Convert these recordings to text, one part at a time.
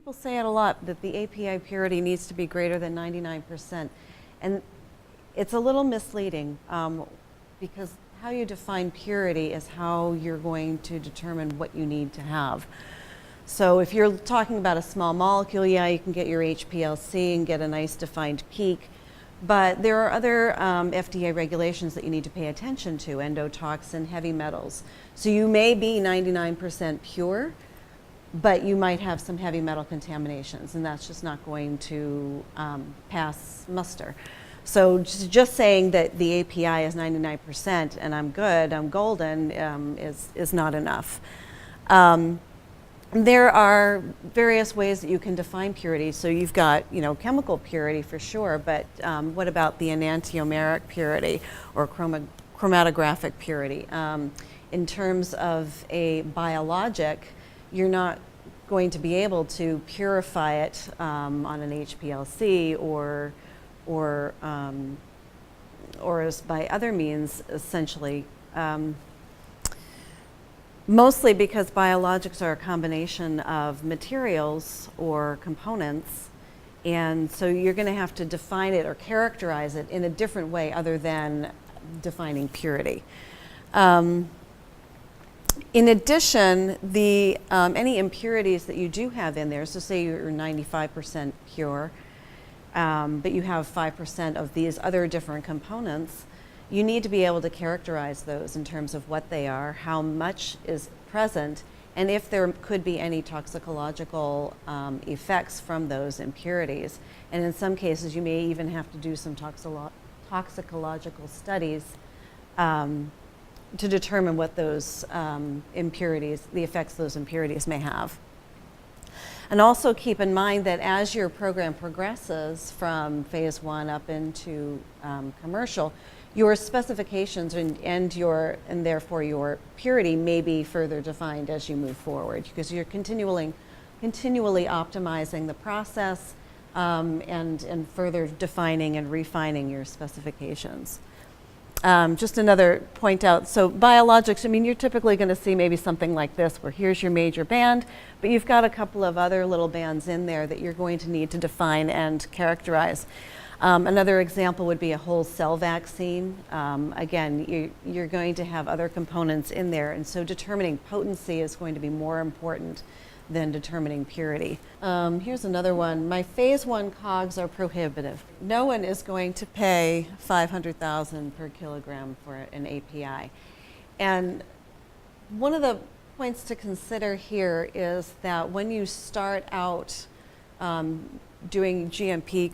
people say it a lot, that the API purity needs to be greater than 99%. And it's a little misleading because how you define purity is how you're going to determine what you need to have. So if you're talking about a small molecule, yeah, you can get your HPLC and get a nice defined peak. But there are other FDA regulations that you need to pay attention to, endotoxin, heavy metals. So you may be 99% pure, but you might have some heavy metal contaminations, and that's just not going to pass muster. So just saying that the API is 99% and I'm good, I'm golden, is not enough. There are various ways that you can define purity. So you've got, chemical purity for sure, but what about the enantiomeric purity or chromatographic purity? In terms of a biologic, you're not going to be able to purify it on an HPLC or as by other means, essentially. Mostly because biologics are a combination of materials or components, and so you're going to have to define it or characterize it in a different way other than defining purity. In addition, any impurities that you do have in there, so say you're 95% pure, but you have 5% of these other different components, you need to be able to characterize those in terms of what they are, how much is present, and if there could be any toxicological effects from those impurities. And in some cases, you may even have to do some toxicological studies to determine what those impurities, the effects those impurities may have. And also keep in mind that as your program progresses from phase 1 up into commercial, your specifications and therefore your purity may be further defined as you move forward, because you're continually optimizing the process and further defining and refining your specifications. Just another point out, so biologics, you're typically going to see maybe something like this, where here's your major band, but you've got a couple of other little bands in there that you're going to need to define and characterize. Another example would be a whole cell vaccine. Again, you're going to have other components in there, and so determining potency is going to be more important than determining purity. Here's another one. My phase 1 COGS are prohibitive. No one is going to pay $500,000 per kilogram for an API. And one of the points to consider here is that when you start out doing GMP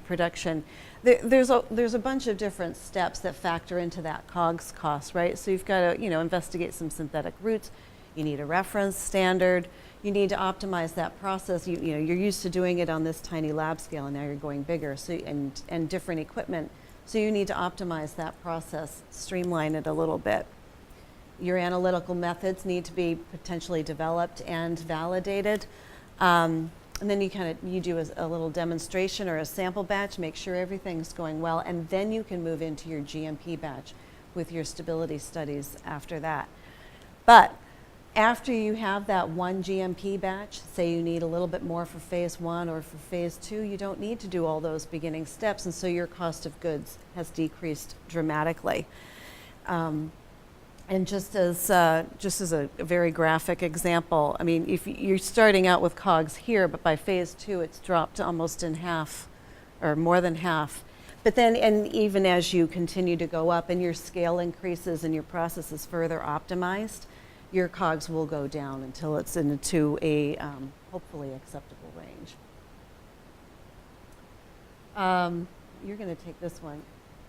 production, there's a bunch of different steps that factor into that COGS cost, right? So you've got to investigate some synthetic routes. You need a reference standard. You need to optimize that process. You're used to doing it on this tiny lab scale, and now you're going bigger. So and different equipment. So you need to optimize that process, streamline it a little bit. Your analytical methods need to be potentially developed and validated. And then you do a little demonstration or a sample batch, make sure everything's going well, and then you can move into your GMP batch with your stability studies after that. But after you have that one GMP batch, say you need a little bit more for phase 1 or for phase 2, you don't need to do all those beginning steps, and so your cost of goods has decreased dramatically. And just as a very graphic example, if you're starting out with COGS here, but by phase 2 it's dropped almost in half, or more than half. But then, and even as you continue to go up and your scale increases and your process is further optimized, your COGS will go down until it's into a hopefully acceptable range. You're going to take this one.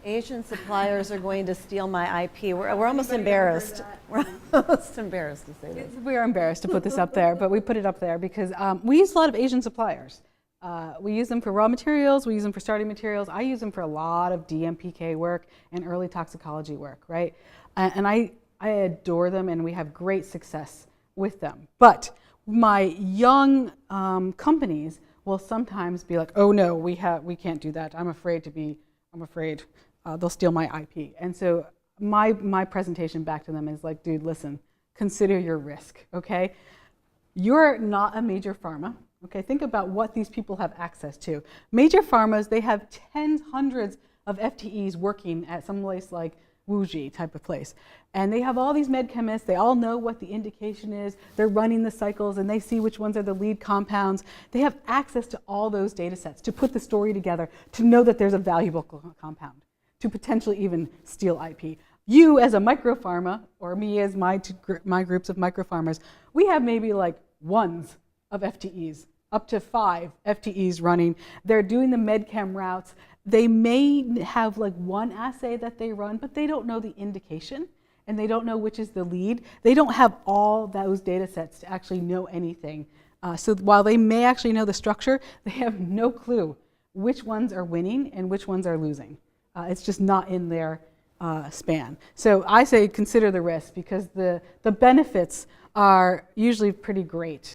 Asian suppliers are going to steal my IP. We're almost embarrassed. We're almost embarrassed to say this. We are embarrassed to put this up there, but we put it up there because we use a lot of Asian suppliers. We use them for raw materials, we use them for starting materials. I use them for a lot of DMPK work and early toxicology work, right? And I adore them, and we have great success with them. But my young companies will sometimes be like, oh no, we can't do that. I'm afraid they'll steal my IP. And so my presentation back to them is like, dude, listen, consider your risk, okay? You're not a major pharma. Okay, think about what these people have access to. Major pharmas, they have tens, hundreds of FTEs working at some place like Wuxi type of place. And they have all these med chemists, they all know what the indication is, they're running the cycles and they see which ones are the lead compounds. They have access to all those data sets to put the story together, to know that there's a valuable compound, to potentially even steal IP. You as a micropharma, or me as my groups of micropharmas, we have maybe like ones of FTEs, up to 5 FTEs running. They're doing the medchem routes. They may have like one assay that they run, but they don't know the indication and they don't know which is the lead. They don't have all those data sets to actually know anything. So while they may actually know the structure, they have no clue which ones are winning and which ones are losing. It's just not in their span. So I say consider the risk, because the benefits are usually pretty great.